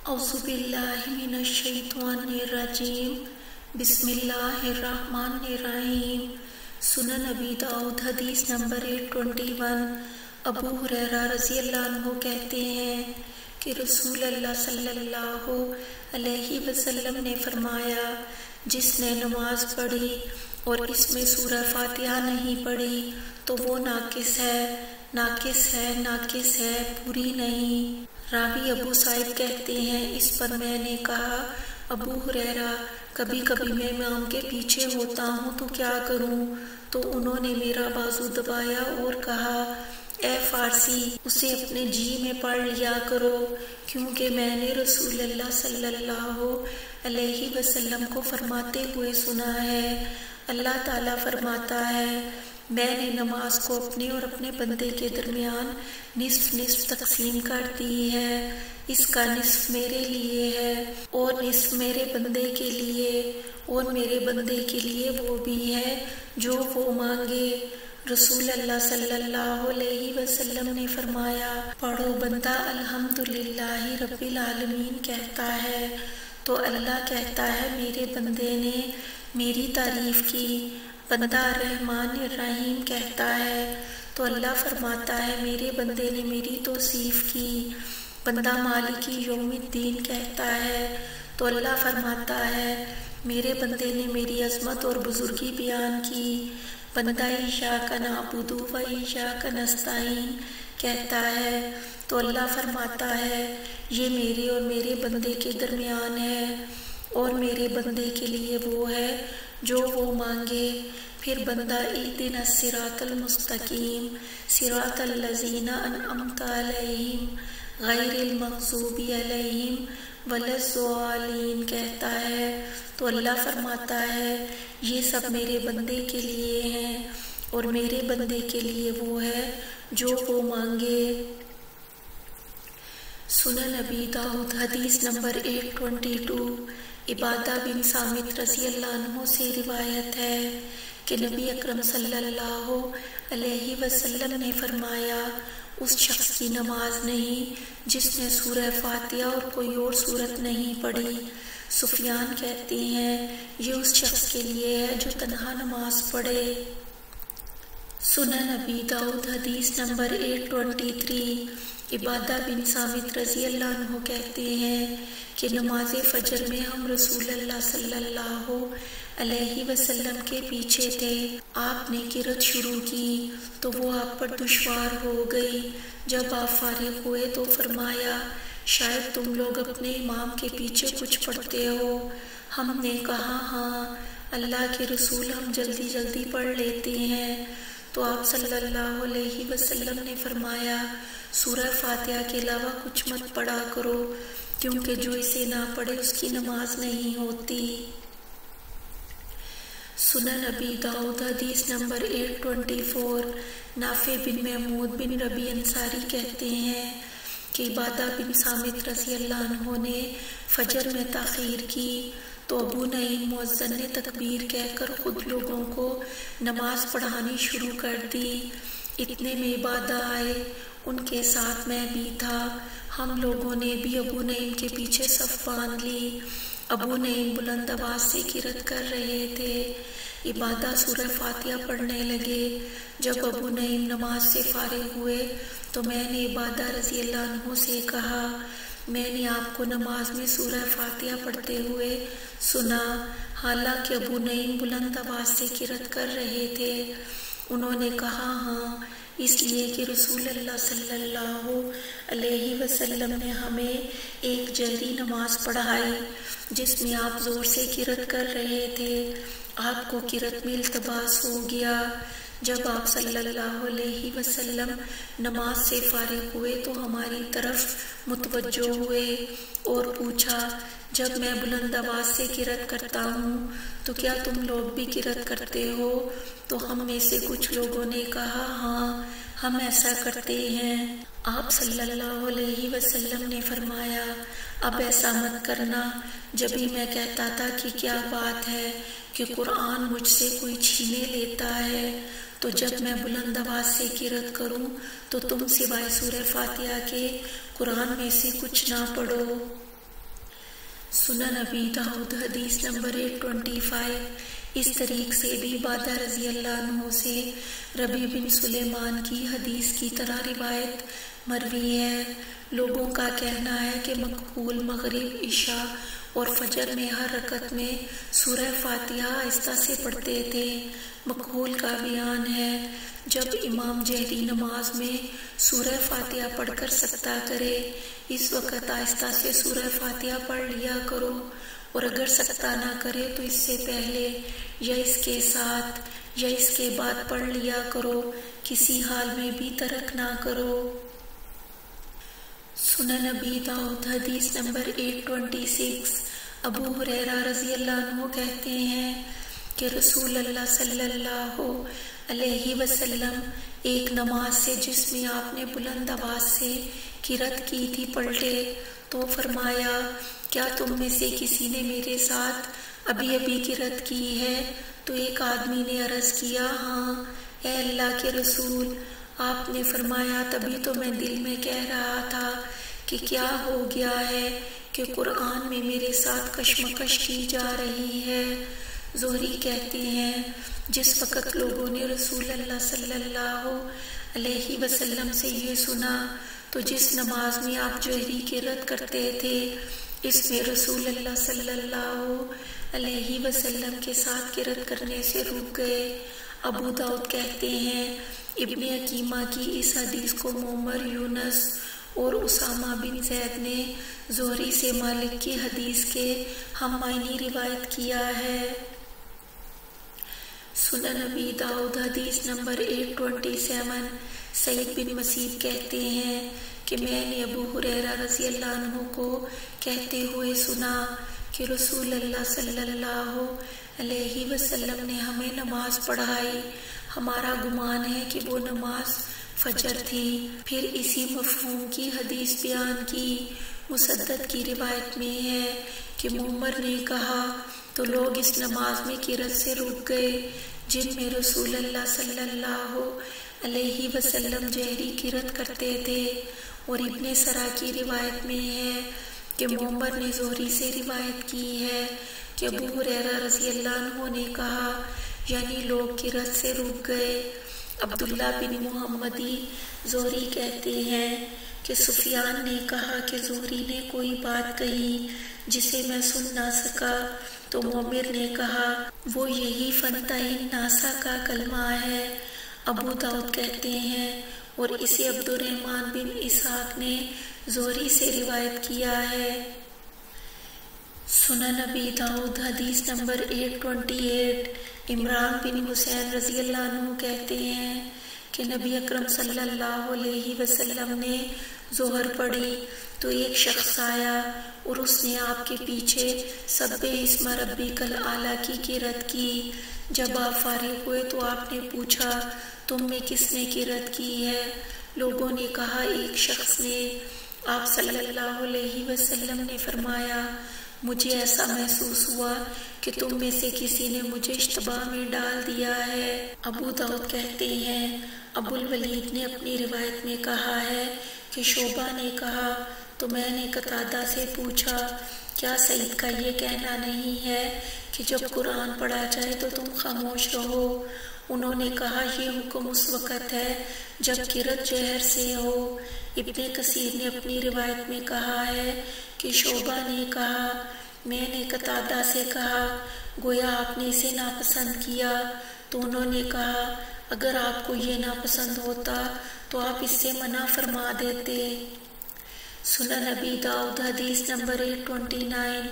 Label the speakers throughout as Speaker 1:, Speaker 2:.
Speaker 1: اعوذ باللہ من الشیطان الرجیم بسم اللہ الرحمن الرحیم۔ سنن ابی داؤد حدیث نمبر 821۔ ابو ہریرہ رضی اللہ عنہ کہتے ہیں کہ رسول اللہ صلی اللہ علیہ وسلم نے فرمایا، جس نے نماز پڑھی اور اس میں سورہ فاتحہ نہیں پڑھی تو وہ ناقص ہے، پوری نہیں۔ راوی ابو سعید کہتے ہیں، اس پر میں نے کہا، ابو ہریرہ، کبھی کبھی میں امام کے پیچھے ہوتا ہوں تو کیا کروں؟ تو انہوں نے میرا بازو دبایا اور کہا، اے فارسی، اسے اپنے جی میں پڑھ لیا کرو، کیونکہ میں نے رسول اللہ صلی اللہ علیہ وسلم کو فرماتے ہوئے سنا ہے، اللہ تعالیٰ فرماتا ہے، میں نے نماز کو اپنے اور اپنے بندے کے درمیان نصف تقسیم کر دی ہے، اس کا نصف میرے لیے ہے اور نصف میرے بندے کے لیے، اور میرے بندے کے لیے وہ بھی ہے جو وہ مانگے۔ رسول اللہ صلی اللہ علیہ وسلم نے فرمایا، پڑھو بندہ الحمدللہ رب العالمین کہتا ہے تو اللہ کہتا ہے میرے بندے نے میری تعریف کی، بندہ الرحمن الرحیم کہتا ہے تو اللہ فرماتا ہے میرے بندے نے میری توصیف کی، بندہ مالک یوم الدین کہتا ہے تو اللہ فرماتا ہے میرے بندے نے میری عظمت اور بزرگی بیان کی، بندہ ایاک نعبد و ایاک نستعین کہتا ہے تو اللہ فرماتا ہے یہ میرے اور میرے بندے کے درمیان ہے اور میرے بندے کے لیے وہ ہے جو وہ مانگے۔ پھر بندہ اہدنا الصراط المستقیم صراط الذین انعمت علیہم غیر المغضوب علیہم ولا الضالین کہتا ہے تو اللہ فرماتا ہے یہ سب میرے بندے کے لیے ہیں اور میرے بندے کے لیے وہ ہے جو وہ مانگے۔ سنن ابی داؤد حدیث نمبر 822۔ عبادہ بن صامت رضی اللہ عنہ سے روایت ہے کہ نبی اکرم صلی اللہ علیہ وسلم نے فرمایا، اس شخص کی نماز نہیں جس نے سورہ فاتحہ اور کوئی اور سورت نہیں پڑھی۔ سفیان کہتے ہیں یہ اس شخص کے لیے ہے جو تنہا نماز پڑھے۔ سنن ابی داؤد حدیث نمبر 823۔ عبادہ بن صامت رضی اللہ عنہ کہتے ہیں کہ نماز فجر میں ہم رسول اللہ صلی اللہ علیہ وسلم کے پیچھے تھے، آپ نے قرأت شروع کی تو وہ آپ پر دشوار ہو گئی، جب آپ فارغ ہوئے تو فرمایا، شاید تم لوگ اپنے امام کے پیچھے کچھ پڑھتے ہو۔ ہم نے کہا ہاں اللہ کے رسول، ہم جلدی جلدی پڑھ لیتے ہیں۔ تو آپ صلی اللہ علیہ وسلم نے فرمایا، سورہ فاتحہ کے علاوہ کچھ مت پڑھا کرو، کیونکہ جو اسے نہ پڑھے اس کی نماز نہیں ہوتی۔ سنن ابی داؤد حدیث نمبر 824۔ نافع بن محمود بن ربیع انصاری کہتے ہیں کہ عبادہ بن صامت رضی اللہ عنہ نے فجر میں تاخیر کی تو ابو نعیم مؤذن نے تکبیر کہہ کر خود لوگوں کو نماز پڑھانی شروع کر دی۔ اتنے میں عبادہ آئے، ان کے ساتھ میں بھی تھا، ہم لوگوں نے بھی ابو نعیم کے پیچھے صف باندھ لی۔ ابو نعیم بلند آواز سے قرأت کر رہے تھے، عبادہ سورہ فاتحہ پڑھنے لگے۔ جب ابو نعیم نماز سے فارغ ہوئے تو میں نے عبادہ رضی اللہ عنہ سے کہا، میں نے آپ کو نماز میں سورہ فاتحہ پڑھتے ہوئے سنا، حالانکہ ابو نعیم بلند آواز سے قرأت کر رہے تھے۔ انہوں نے کہا ہاں، اس لیے کہ رسول اللہ صلی اللہ علیہ وسلم نے ہمیں ایک جہری نماز پڑھائی جس میں آپ زور سے قرأت کر رہے تھے، آپ کو قرأت میں التباس ہو گیا۔ جب آپ صلی اللہ علیہ وسلم نماز سے فارغ ہوئے تو ہماری طرف متوجہ ہوئے اور پوچھا، جب میں بلند آواز سے قرأت کرتا ہوں تو کیا تم لوگ بھی قرأت کرتے ہو؟ تو ہم میں سے کچھ لوگوں نے کہا ہاں ہم ایسا کرتے ہیں۔ آپ صلی اللہ علیہ وسلم نے فرمایا، اب ایسا مت کرنا۔ جبھی میں کہتا تھا کہ کیا بات ہے کہ قرآن مجھ سے کوئی چھینے لیتا ہے، تو جب میں بلند آواز سے قرأت کروں تو تم سوائے سورہ فاتحہ کے قرآن میں سے کچھ نہ پڑھو۔ سنن ابی داؤد حدیث نمبر 825۔ اس طریق سے بھی عبادہ رضی اللہ عنہ سے ربیع بن سلیمان کی حدیث کی طرح روایت مروی ہے۔ لوگوں کا کہنا ہے کہ مقبول مغرب، عشاء اور فجر میں ہر رکعت میں سورہ فاتحہ آہستہ سے پڑھتے تھے۔ مقبول کا بیان ہے، جب امام جہری نماز میں سورہ فاتحہ پڑھ کر سکتہ کرے، اس وقت آہستہ سے سورہ فاتحہ پڑھ لیا کرو، اور اگر سکتہ نہ کرے تو اس سے پہلے یا اس کے ساتھ یا اس کے بعد پڑھ لیا کرو، کسی حال میں بھی ترک نہ کرو۔ سنن ابی داؤد حدیث نمبر 826۔ ابو ہریرہ رضی اللہ عنہ کہتے ہیں کہ رسول اللہ صلی اللہ علیہ وسلم ایک نماز سے جس میں آپ نے بلند آواز سے قرأت کی تھی پلٹے تو فرمایا، کیا تم میں سے کسی نے میرے ساتھ ابھی قرأت کی ہے؟ تو ایک آدمی نے عرض کیا، ہاں اے اللہ کے رسول۔ آپ نے فرمایا، تبھی تو میں دل میں کہہ رہا تھا کہ کیا ہو گیا ہے کہ قرآن میں میرے ساتھ کشمکش کی جا رہی ہے۔ زہری کہتے ہیں، جس وقت لوگوں نے رسول اللہ صلی اللہ علیہ وسلم سے یہ سنا تو جس نماز میں آپ جہری قرأت کرتے تھے، اس میں رسول اللہ صلی اللہ علیہ وسلم کے ساتھ قرأت کرنے سے رک گئے۔ ابو داؤد کہتے ہیں، ابن حکیمہ کی اس حدیث کو معمر، یونس اور اسامہ بن زید نے زہری سے مالک کی حدیث کے ہم معنی روایت کیا ہے۔ سنن ابی داؤد حدیث نمبر 827۔ سعید بن مسیب کہتے ہیں کہ میں نے ابو ہریرہ رضی اللہ عنہ کو کہتے ہوئے سنا کہ رسول اللہ صلی اللہ علیہ وسلم نے ہمیں نماز پڑھائی، ہمارا گمان ہے کہ وہ نماز فجر تھی۔ پھر اسی مفہوم کی حدیث بیان کی۔ مسدد کی روایت میں ہے کہ معمر نے کہا تو لوگ اس نماز میں قرأت سے رک گئے جن میں رسول اللہ صلی اللہ علیہ وسلم جہری قرأت کرتے تھے، اور ابن سرا کی روایت میں ہے کہ معمر نے زہری سے روایت کی ہے کہ ابو ہریرہ رضی اللہ عنہ نے کہا، یعنی لوگ قرأت سے رک گئے۔ عبداللہ بن محمدی زہری کہتے ہیں کہ سفیان نے کہا کہ زہری نے کوئی بات کہی جسے میں سن نہ سکا، تو معمر نے کہا وہ یہی فنتعین ناسا کا کلمہ ہے۔ ابو داؤد کہتے ہیں، اور اسے عبد الرحمن بن اسحاق نے زہری سے روایت کیا ہے۔ سنن ابی داؤد حدیث نمبر 828۔ عمران بن حسین رضی اللہ عنہ کہتے ہیں کہ نبی اکرم صلی اللہ علیہ وسلم نے ظہر پڑھی تو ایک شخص آیا اور اس نے آپ کے پیچھے سبح اسم ربک الاعلی کی قرأت کی۔ جب آپ فارغ ہوئے تو آپ نے پوچھا، تم میں کس نے قرأت کی ہے؟ لوگوں نے کہا، ایک شخص نے۔ آپ صلی اللہ علیہ وسلم نے فرمایا، مجھے ایسا محسوس ہوا کہ تم میں سے کسی نے مجھے اشتباہ میں ڈال دیا ہے۔ ابو داؤد کہتے ہیں، ابو الولید نے اپنی روایت میں کہا ہے کہ شعبہ نے کہا تو میں نے قتادہ سے پوچھا، کیا سعید کا یہ کہنا نہیں ہے کہ جب قرآن پڑھا جائے تو تم خاموش رہو؟ انہوں نے کہا، یہ حکم اس وقت ہے جب قرأت جہر سے ہو۔ ابن کثیر نے اپنی روایت میں کہا ہے کہ شعبہ نے کہا، میں نے قتادہ سے کہا، گویا آپ نے اسے ناپسند کیا۔ تو انہوں نے کہا، اگر آپ کو یہ ناپسند ہوتا تو آپ اس سے منع فرما دیتے۔ سنن ابی داؤد حدیث نمبر 829۔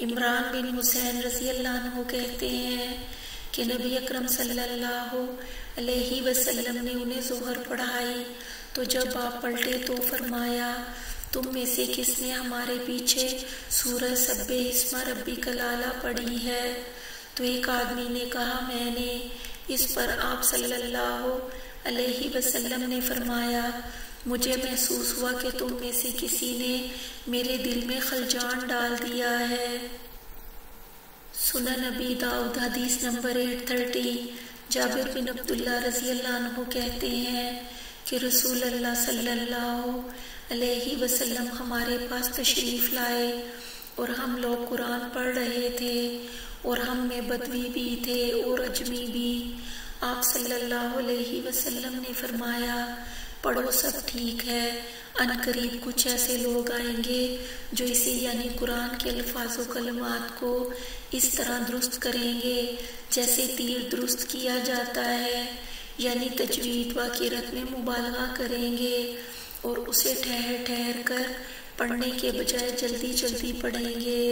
Speaker 1: عمران بن حسین رضی اللہ عنہ کہتے ہیں کہ نبی اکرم صلی اللہ علیہ وسلم نے انہیں ظہر پڑھائی تو جب آپ پلٹے تو فرمایا، تم میں سے کس نے ہمارے پیچھے سورہ سبح اسم ربک الاعلی پڑھی ہے؟ تو ایک آدمی نے کہا، میں نے۔ اس پر آپ صلی اللہ علیہ وسلم نے فرمایا، مجھے محسوس ہوا کہ تم میں سے کسی نے میرے دل میں خلجان ڈال دیا ہے۔ سنن ابی داؤد حدیث نمبر 830۔ جابر بن عبداللہ رضی اللہ عنہ کہتے ہیں کہ رسول اللہ صلی اللہ علیہ وسلم ہمارے پاس تشریف لائے اور ہم لوگ قرآن پڑھ رہے تھے اور ہم میں بدوی بھی تھے اور اجمی بھی۔ آپ صلی اللہ علیہ وسلم نے فرمایا پڑھو سب ٹھیک ہے، ان قریب کچھ ایسے لوگ آئیں گے جو اسے یعنی قرآن کے الفاظ و کلمات کو اس طرح درست کریں گے جیسے تیر درست کیا جاتا ہے، یعنی تجوید و قرأت میں مبالغہ کریں گے اور اسے ٹھہر ٹھہر کر پڑھنے کے بجائے جلدی جلدی پڑھیں گے۔